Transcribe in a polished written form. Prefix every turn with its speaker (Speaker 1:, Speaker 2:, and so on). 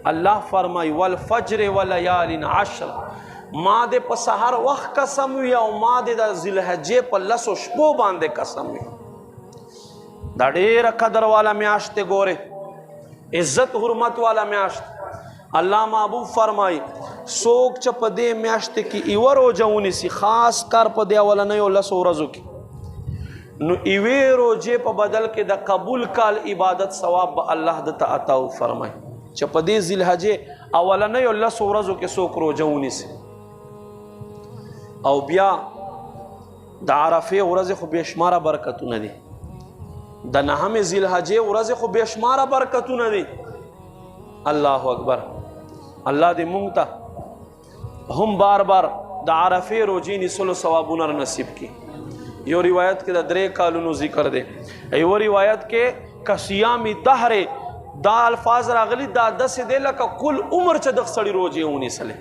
Speaker 1: الله فرمای والفجر ولیال عشر، ما دې په سحر وخت قسم وي او ما دې د ذوالحجې په 10 شپو باندې قسم وي. دا ډېره قدر والا میاشت دی، ګوره عزت حرمت والا میاشت. الله محبوب فرمای څوک چې په دې میاشت کې یوه روژه ونیسي، خاص کار په دې اولنیو 10 ورځو کې، نو یوې روژې په بدل کې د قبول کال عبادت ثواب به الله دته عطا فرمای. چې په دې ذوالحجې اولنیو 10 ورځو کې څوک روژه ونیسي. او بیا د عرفې ورځې خو بېشماره برکتونه دي، د 9 ذوالحجې ورځې خو بېشماره برکتونه دي. الله اکبر. الله دې مونږ ته هم بار بار د عرفې روژې نیسلو ثوابونه نصیب کړي. یو روایت کې د 3 کالونو ذکر دی، یو روایت کې کصیام دهر دا الفاظ راغلي، دا داسې دی لکه کل عمر چې د سړي روژې ونیسلې.